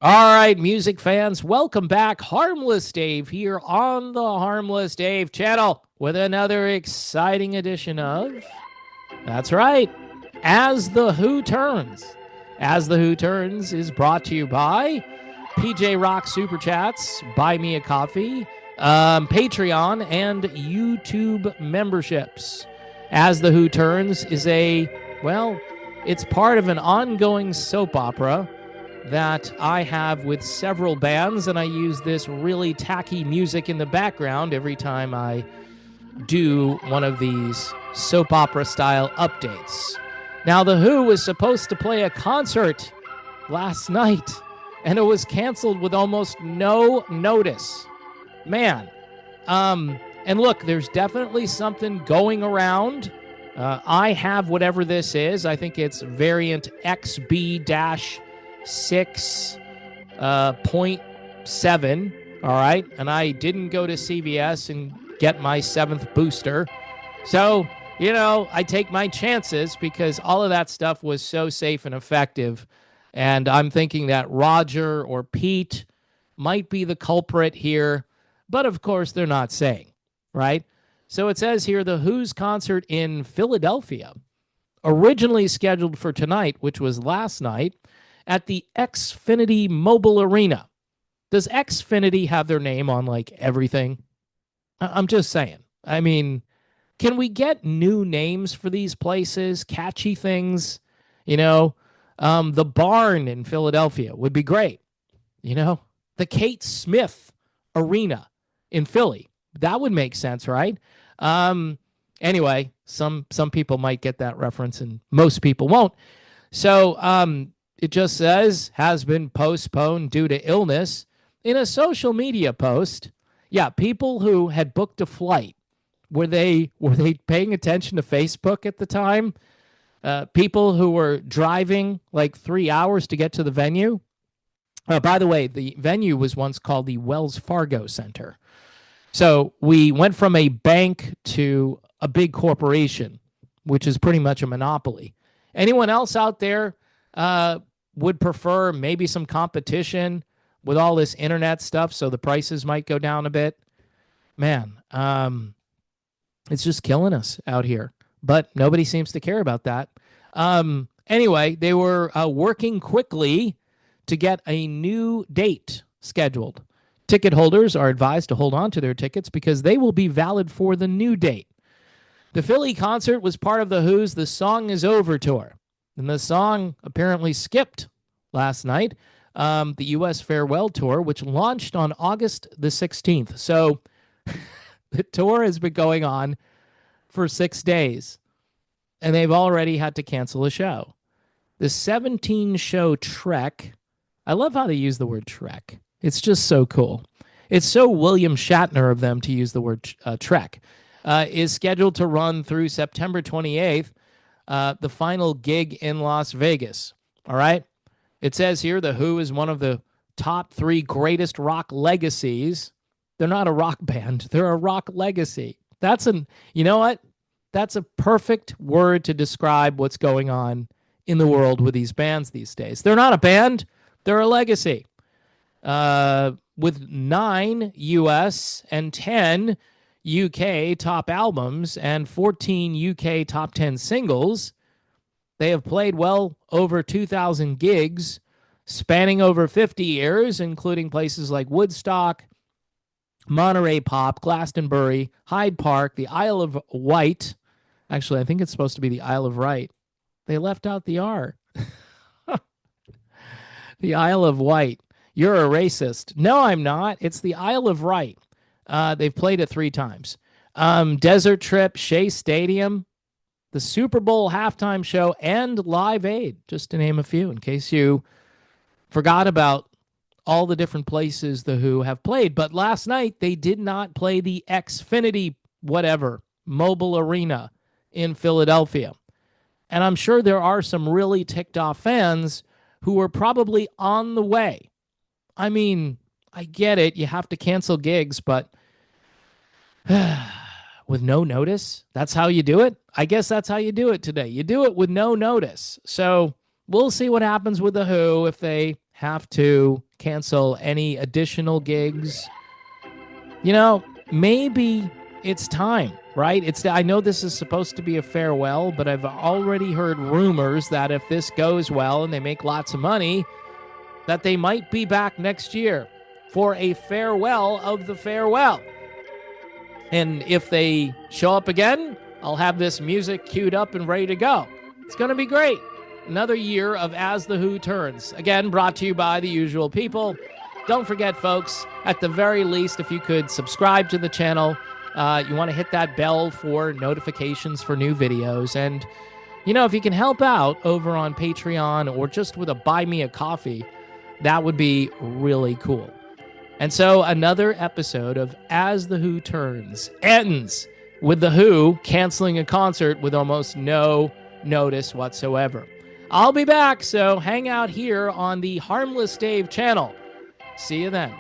All right, music fans, welcome back. Harmless Dave here on the Harmless Dave channel with another exciting edition of, that's right, As the Who Turns. As the Who Turns is brought to you by PJ Rock Super Chats, Buy Me a Coffee, Patreon, and YouTube memberships. As the Who Turns is it's part of an ongoing soap opera that I have with several bands, and I use this really tacky music in the background every time I do one of these soap opera style updates. Now, The Who was supposed to play a concert last night, and it was canceled with almost no notice. Man. And look, there's definitely something going around. I have whatever this is. I think it's variant XB-6.7, all right? And I didn't go to CVS and get my 7th booster. So, I take my chances because all of that stuff was so safe and effective. And I'm thinking that Roger or Pete might be the culprit here. But of course, they're not saying, right? So it says here, The Who's concert in Philadelphia, originally scheduled for tonight, which was last night, at the Xfinity Mobile Arena. Does Xfinity have their name on like everything? I'm just saying. I mean, can we get new names for these places? Catchy things? The Barn in Philadelphia would be great. The Kate Smith Arena in Philly. That would make sense, right? Anyway, some people might get that reference and most people won't. So it just says, has been postponed due to illness. In a social media post, people who had booked a flight, were they paying attention to Facebook at the time? People who were driving like 3 hours to get to the venue. By the way, the venue was once called the Wells Fargo Center. So we went from a bank to a big corporation, which is pretty much a monopoly. Anyone else out there would prefer maybe some competition with all this internet stuff so the prices might go down a bit? Man, it's just killing us out here. But nobody seems to care about that. Anyway, they were working quickly to get a new date scheduled. Ticket holders are advised to hold on to their tickets because they will be valid for the new date. The Philly concert was part of The Who's The Song Is Over tour. And the song apparently skipped last night, the U.S. Farewell Tour, which launched on August the 16th. So the tour has been going on for 6 days, and they've already had to cancel a show. The 17-show trek, I love how they use the word trek. It's just so cool. It's so William Shatner of them to use the word trek, is scheduled to run through September 28th, the final gig in Las Vegas. All right? It says here, The Who is one of the top 3 greatest rock legacies. They're not a rock band. They're a rock legacy. You know what? That's a perfect word to describe what's going on in the world with these bands these days. They're not a band. They're a legacy. With 9 US and 10 UK top albums and 14 UK top 10 singles, they have played well over 2,000 gigs, spanning over 50 years, including places like Woodstock, Monterey Pop, Glastonbury, Hyde Park, the Isle of Wight. Actually, I think it's supposed to be the Isle of Wight. They left out the R. The Isle of Wight. You're a racist. No, I'm not. It's the Isle of Wight. They've played it 3 times. Desert Trip, Shea Stadium, the Super Bowl halftime show, and Live Aid, just to name a few, in case you forgot about all the different places The Who have played. But last night, they did not play the Xfinity mobile arena in Philadelphia. And I'm sure there are some really ticked off fans who are probably on the way. I mean, I get it. You have to cancel gigs, but with no notice, that's how you do it? I guess that's how you do it today. You do it with no notice. So we'll see what happens with The Who if they have to cancel any additional gigs. You know, maybe it's time, right? I know this is supposed to be a farewell, but I've already heard rumors that if this goes well and they make lots of money, that they might be back next year for a farewell of the farewell. And if they show up again, I'll have this music queued up and ready to go. It's going to be great. Another year of As the Who Turns. Again, brought to you by the usual people. Don't forget, folks, at the very least, if you could subscribe to the channel, you want to hit that bell for notifications for new videos. And, you know, if you can help out over on Patreon or just with a buy me a coffee, that would be really cool. And so another episode of As the Who Turns ends with The Who canceling a concert with almost no notice whatsoever. I'll be back, so hang out here on the Harmless Dave channel. See you then.